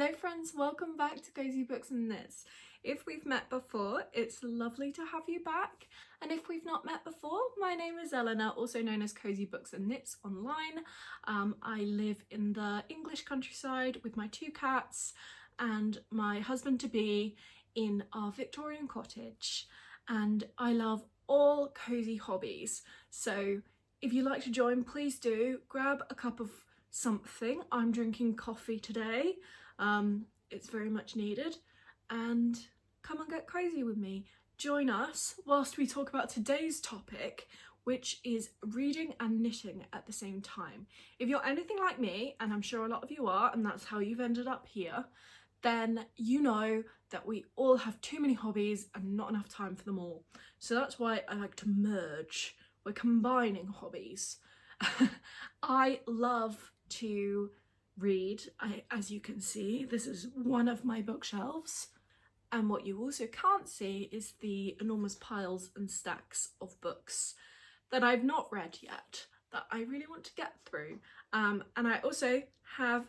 Hello friends, welcome back to Cozy Books and Knits. If we've met before, it's lovely to have you back. And if we've not met before, my name is Eleanor, also known as Cozy Books and Knits online. I live in the English countryside with my 2 cats and my husband-to-be in our Victorian cottage. And I love all cozy hobbies. So if you'd like to join, please do. Grab a cup of something. I'm drinking coffee today. It's very much needed, and come and get cozy with me. Join us whilst we talk about today's topic, which is reading and knitting at the same time. If you're anything like me, and I'm sure a lot of you are, and that's how you've ended up here, then you know that we all have too many hobbies and not enough time for them all. So that's why I like to merge. We're combining hobbies. I love to read. As you can see, this is one of my bookshelves, and what you also can't see is the enormous piles and stacks of books that I've not read yet that I really want to get through, and I also have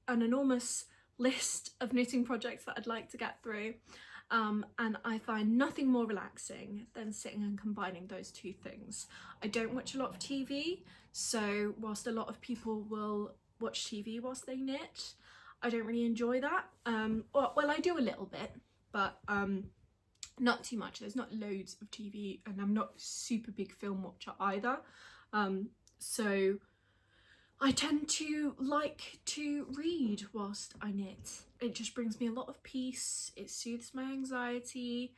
an enormous list of knitting projects that I'd like to get through, and I find nothing more relaxing than sitting and combining those two things. I don't watch a lot of TV, so whilst a lot of people will watch TV whilst they knit, I don't really enjoy that. Well, I do a little bit, but not too much. There's not loads of TV, and I'm not a super big film watcher either. So I tend to like to read whilst I knit. It just brings me a lot of peace, it soothes my anxiety,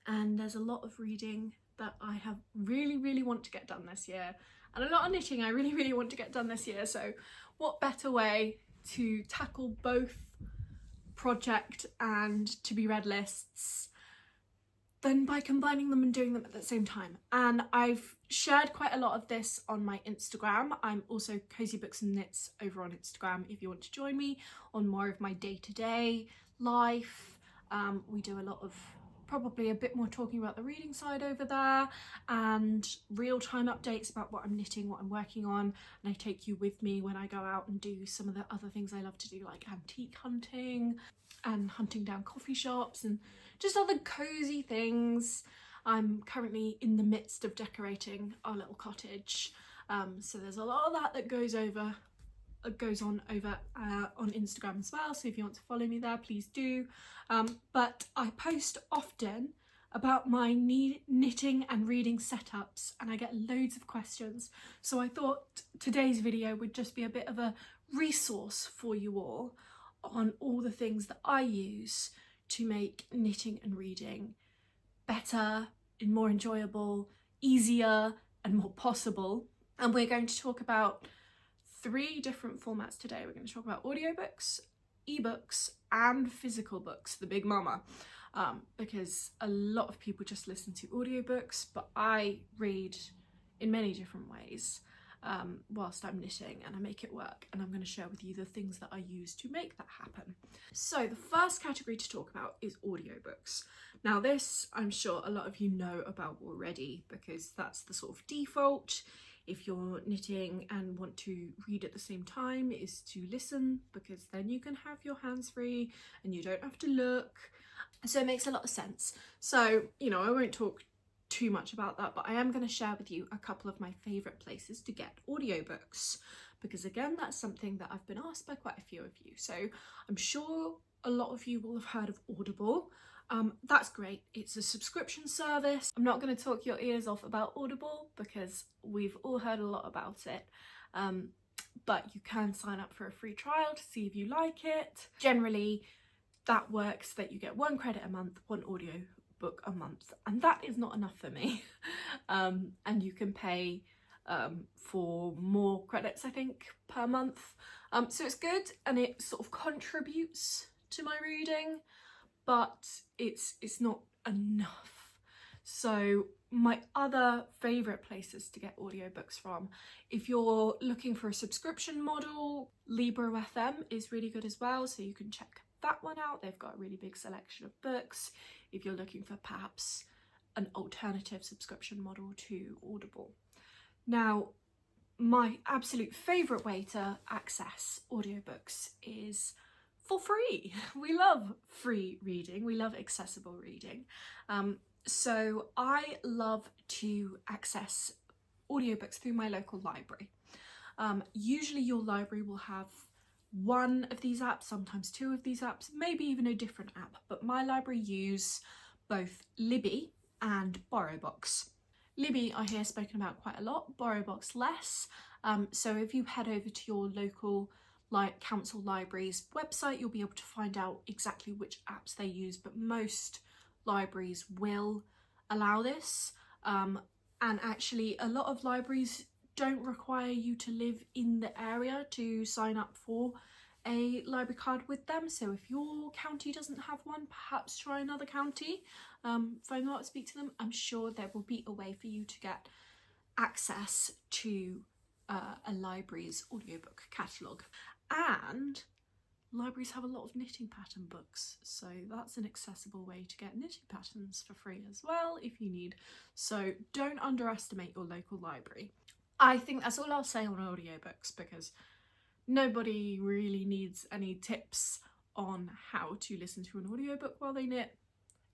and there's a lot of reading that I have really want to get done this year, and a lot of knitting I really want to get done this year. So what better way to tackle both project and to be read lists than by combining them and doing them at the same time. And I've shared quite a lot of this on my Instagram. I'm also Cozy Books and Knits over on Instagram if you want to join me on more of my day-to-day life. We do a lot of, probably a bit more talking about the reading side over there, and real-time updates about what I'm knitting, what I'm working on, and I take you with me when I go out and do some of the other things I love to do, like antique hunting and hunting down coffee shops and just other cozy things. I'm currently in the midst of decorating our little cottage, so there's a lot of that goes on over on Instagram as well, so if you want to follow me there, please do. But I post often about my knitting and reading setups, and I get loads of questions, so I thought today's video would just be a bit of a resource for you all on all the things that I use to make knitting and reading better and more enjoyable, easier and more possible. And we're going to talk about 3 different formats today. We're going to talk about audiobooks, eBooks and physical books, the big mama, because a lot of people just listen to audiobooks, but I read in many different ways whilst I'm knitting, and I make it work, and I'm going to share with you the things that I use to make that happen. So the first category to talk about is audiobooks. Now this I'm sure a lot of you know about already, because that's the sort of default if you're knitting and want to read at the same time, is to listen, because then you can have your hands free and you don't have to look. So it makes a lot of sense. So, you know, I won't talk too much about that, but I am going to share with you a couple of my favourite places to get audiobooks, because again, that's something that I've been asked by quite a few of you. So I'm sure a lot of you will have heard of Audible. That's great. It's a subscription service. I'm not going to talk your ears off about Audible because we've all heard a lot about it. But you can sign up for a free trial to see if you like it. Generally, that works that you get 1 credit a month, 1 audio book a month, and that is not enough for me. And you can pay for more credits, I think, per month. So it's good, and it sort of contributes to my reading, but it's not enough. So my other favourite places to get audiobooks from, if you're looking for a subscription model, Libro FM is really good as well, so you can check that one out. They've got a really big selection of books if you're looking for perhaps an alternative subscription model to Audible. Now, my absolute favourite way to access audiobooks is for free. We love free reading, we love accessible reading. So I love to access audiobooks through my local library. Usually your library will have one of these apps, sometimes two of these apps, maybe even a different app, but my library use both Libby and BorrowBox. Libby I hear spoken about quite a lot, BorrowBox less. So if you head over to your local council library's website, you'll be able to find out exactly which apps they use, but most libraries will allow this. And actually a lot of libraries don't require you to live in the area to sign up for a library card with them. So if your county doesn't have one, perhaps try another county. Phone them up, speak to them. I'm sure there will be a way for you to get access to a library's audiobook catalogue. And libraries have a lot of knitting pattern books, so that's an accessible way to get knitting patterns for free as well if you need. So don't underestimate your local library. I think that's all I'll say on audiobooks, because nobody really needs any tips on how to listen to an audiobook while they knit.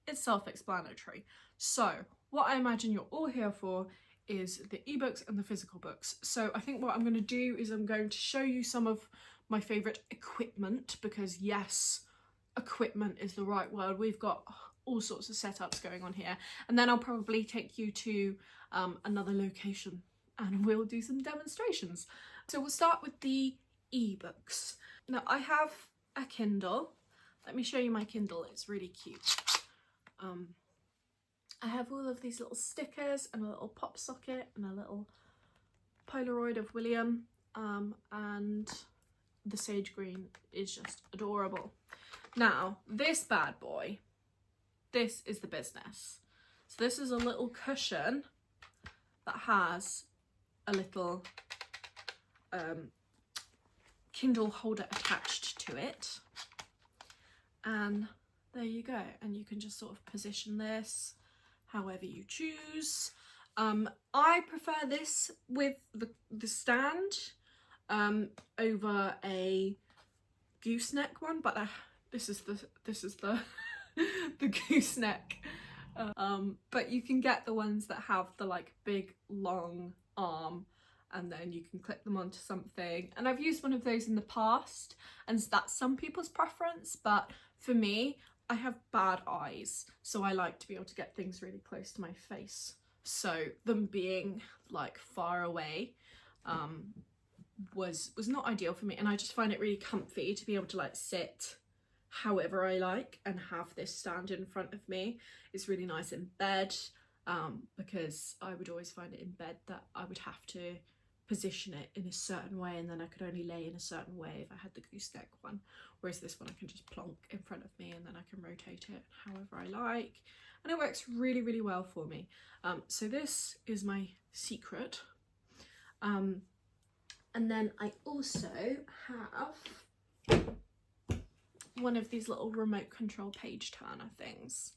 It's self-explanatory. So what I imagine you're all here for is the ebooks and the physical books. So I think what I'm going to do is I'm going to show you some of my favourite equipment, because yes, equipment is the right word. We've got all sorts of setups going on here, and then I'll probably take you to another location and we'll do some demonstrations. So we'll start with the ebooks. Now I have a Kindle. Let me show you my Kindle, it's really cute. I have all of these little stickers and a little pop socket and a little Polaroid of William, and the sage green is just adorable. Now this bad boy, this is the business. So this is a little cushion that has a little Kindle holder attached to it, and there you go, and you can just sort of position this however you choose. I prefer this with the stand over a gooseneck one, but this is the the gooseneck. But you can get the ones that have the like big long arm, and then you can clip them onto something, and I've used one of those in the past, and that's some people's preference, but for me, I have bad eyes, so I like to be able to get things really close to my face, so them being like far away was not ideal for me, and I just find it really comfy to be able to like sit however I like and have this stand in front of me. It's really nice in bed, because I would always find it in bed that I would have to position it in a certain way, and then I could only lay in a certain way if I had the gooseneck one, whereas this one I can just plonk in front of me and then I can rotate it however I like, and it works really, really well for me. So this is my secret. And then I also have one of these little remote control page turner things.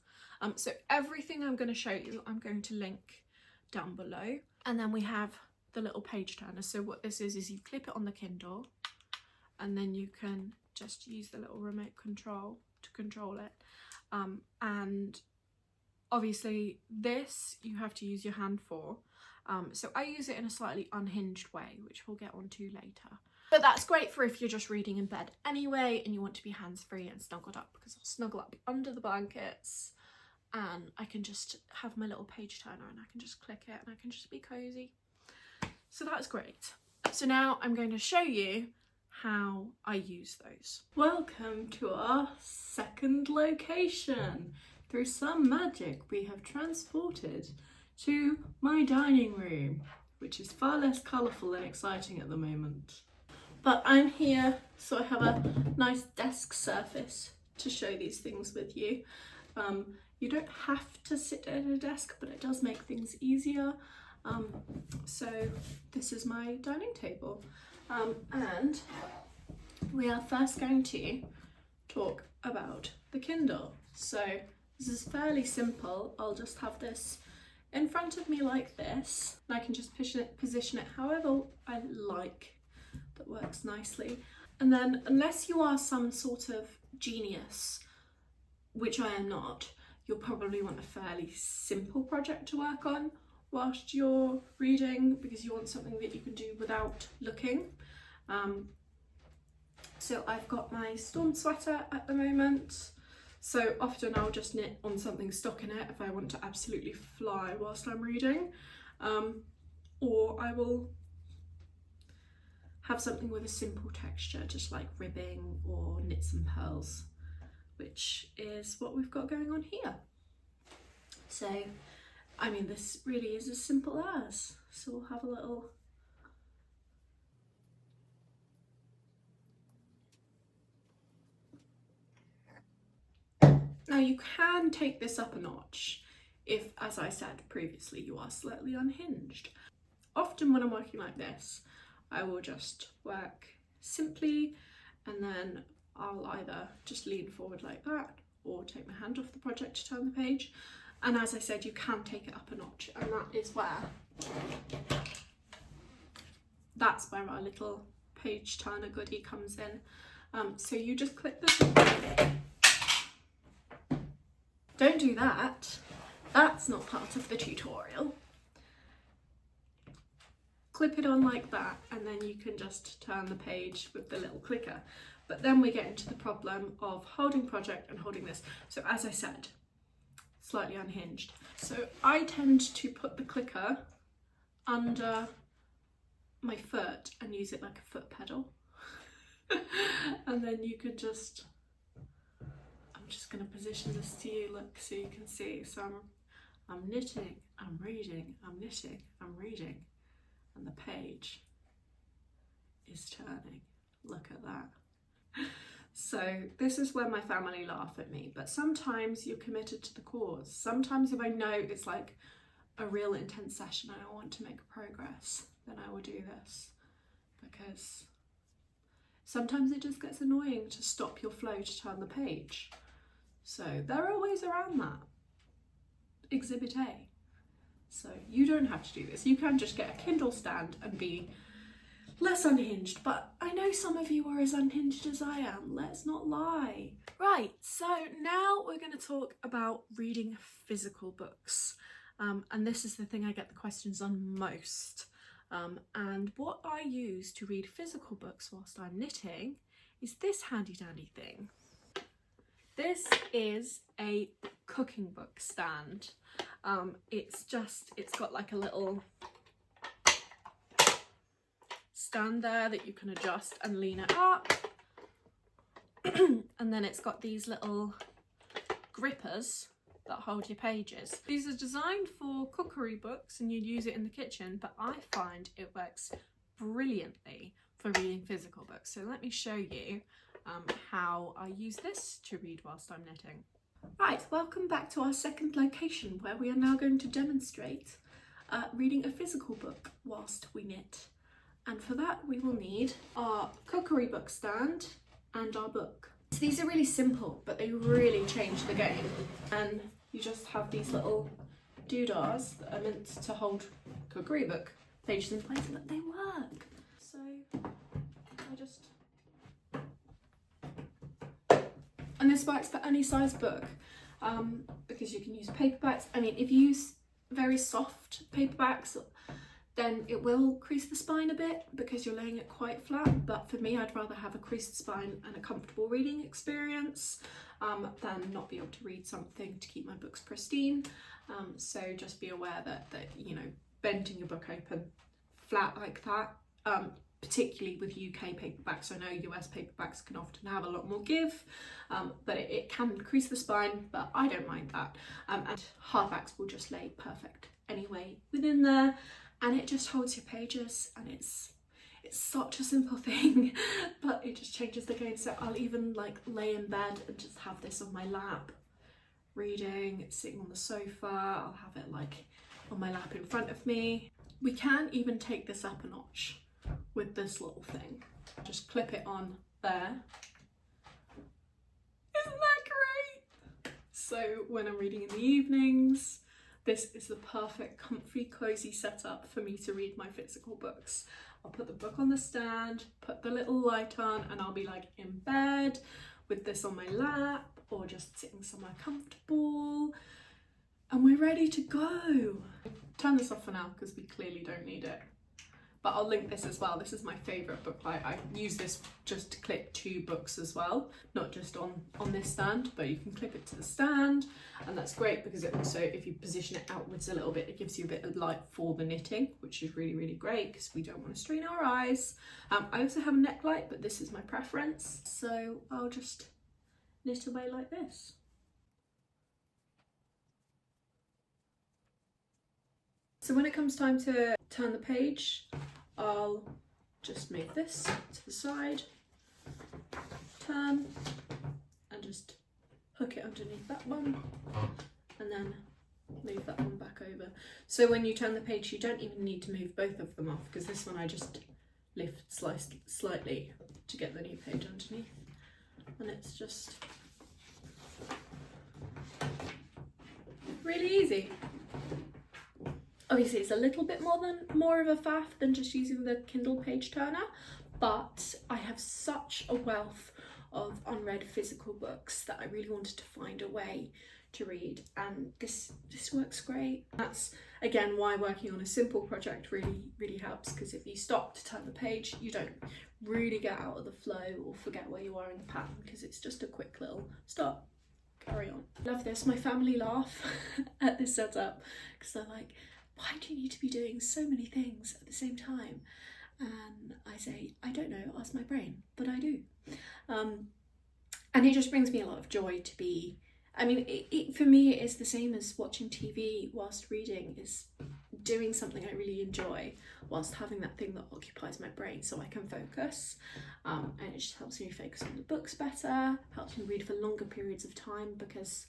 So everything I'm going to show you, I'm going to link down below. And then we have the little page turner. So what this is you clip it on the Kindle, and then you can just use the little remote control to control it. And obviously this you have to use your hand for. So I use it in a slightly unhinged way, which we'll get onto later. But that's great for if you're just reading in bed anyway and you want to be hands-free and snuggled up, because I'll snuggle up under the blankets and I can just have my little page turner and I can just click it and I can just be cozy. So that's great. So now I'm going to show you how I use those. Welcome to our second location. Through some magic we have transported to my dining room, which is far less colourful and exciting at the moment. But I'm here so I have a nice desk surface to show these things with you. You don't have to sit at a desk, but it does make things easier. So this is my dining table. And we are first going to talk about the Kindle. So this is fairly simple. I'll just have this in front of me like this, and I can just position it however I like. That works nicely. And then unless you are some sort of genius, which I am not, you'll probably want a fairly simple project to work on whilst you're reading, because you want something that you can do without looking. So I've got my storm sweater at the moment. So often I'll just knit on something stockinette if I want to absolutely fly whilst I'm reading. Or I will have something with a simple texture, just like ribbing or knits and pearls, which is what we've got going on here. So, I mean, this really is as simple as. So we'll have a little Now you can take this up a notch if, as I said previously, you are slightly unhinged. Often when I'm working like this, I will just work simply, and then I'll either just lean forward like that or take my hand off the project to turn the page. And as I said, you can take it up a notch, and that's where our little page turner goodie comes in. So you just clip this. Don't do that. That's not part of the tutorial. Clip it on like that, and then you can just turn the page with the little clicker. But then we get into the problem of holding project and holding this. So as I said, slightly unhinged. So I tend to put the clicker under my foot and use it like a foot pedal. And then you could just, I'm just going to position this to you, look, so you can see. So I'm knitting, I'm reading, I'm knitting, I'm reading, and the page is turning. Look at that. So this is where my family laugh at me, but sometimes you're committed to the cause. Sometimes if I know it's like a real intense session and I want to make progress, then I will do this, because sometimes it just gets annoying to stop your flow to turn the page. So there are ways around that. Exhibit A. So you don't have to do this. You can just get a Kindle stand and be less unhinged, but I know some of you are as unhinged as I am, let's not lie. Right, so now we're going to talk about reading physical books. And this is the thing I get the questions on most. And what I use to read physical books whilst I'm knitting is this handy dandy thing. This is a cooking book stand. It's got like a little stand there that you can adjust and lean it up. And then it's got these little grippers that hold your pages. These are designed for cookery books and you'd use it in the kitchen, but I find it works brilliantly for reading physical books. So let me show you how I use this to read whilst I'm knitting. Right, welcome back to our second location, where we are now going to demonstrate reading a physical book whilst we knit. And for that we will need our cookery book stand and our book. So these are really simple, but they really change the game. And you just have these little doodahs that are meant to hold cookery book pages in place, but they work. So I just... And this works for any size book, because you can use paperbacks. I mean, if you use very soft paperbacks, then it will crease the spine a bit because you're laying it quite flat. But for me, I'd rather have a creased spine and a comfortable reading experience than not be able to read something to keep my books pristine. So just be aware that you know, bending your book open flat like that, particularly with UK paperbacks. I know US paperbacks can often have a lot more give, but it can crease the spine, but I don't mind that. And hardbacks will just lay perfect anyway within there. And it just holds your pages, and it's such a simple thing, but it just changes the game. So I'll even like lay in bed and just have this on my lap, reading, sitting on the sofa. I'll have it like on my lap in front of me. We can even take this up a notch with this little thing. Just clip it on there. Isn't that great? So when I'm reading in the evenings, this is the perfect comfy cozy setup for me to read my physical books. I'll put the book on the stand, put the little light on, and I'll be like in bed with this on my lap or just sitting somewhere comfortable, and we're ready to go. Turn this off for now because we clearly don't need it. But I'll link this as well. This is my favourite book light. I use this just to clip to books as well, not just on this stand, but you can clip it to the stand, and that's great because it also, if you position it outwards a little bit, it gives you a bit of light for the knitting, which is really, really great because we don't want to strain our eyes. I also have a neck light, but this is my preference. So I'll just knit away like this. So when it comes time to turn the page, I'll just move this to the side, turn, and just hook it underneath that one, and then move that one back over. So when you turn the page, you don't even need to move both of them off, because this one I just lift slightly to get the new page underneath, and it's just really easy. Obviously it's a little bit more of a faff than just using the Kindle page turner, but I have such a wealth of unread physical books that I really wanted to find a way to read, and this works great. That's again why working on a simple project really helps, because if you stop to turn the page, you don't really get out of the flow or forget where you are in the pattern, because it's just a quick little stop, carry on. Love this. My family laugh at this setup because they're like, why do you need to be doing so many things at the same time? And I say, I don't know, ask my brain, but I do. And it just brings me a lot of joy to be, I mean, for me it is the same as watching TV whilst reading, is doing something I really enjoy whilst having that thing that occupies my brain so I can focus. And it just helps me focus on the books better, helps me read for longer periods of time, because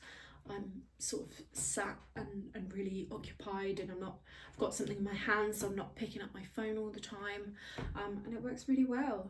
I'm sort of sat and really occupied, and I've got something in my hands, so I'm not picking up my phone all the time, and it works really well.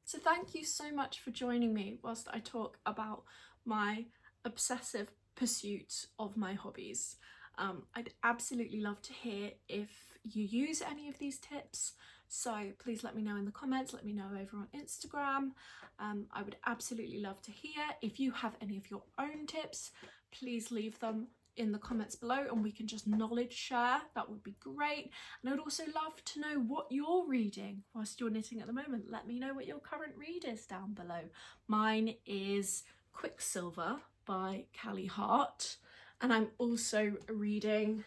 So thank you so much for joining me whilst I talk about my obsessive pursuit of my hobbies. I'd absolutely love to hear if you use any of these tips, so please let me know in the comments, let me know over on Instagram. I would absolutely love to hear if you have any of your own tips. Please leave them in the comments below and we can just knowledge share. That would be great. And I'd also love to know what you're reading whilst you're knitting at the moment. Let me know what your current read is down below. Mine is Quicksilver by Callie Hart, and I'm also reading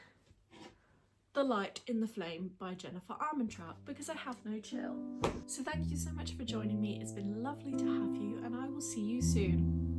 The Light in the Flame by Jennifer Armentrout because I have no chill. So thank you so much for joining me. It's been lovely to have you, and I will see you soon.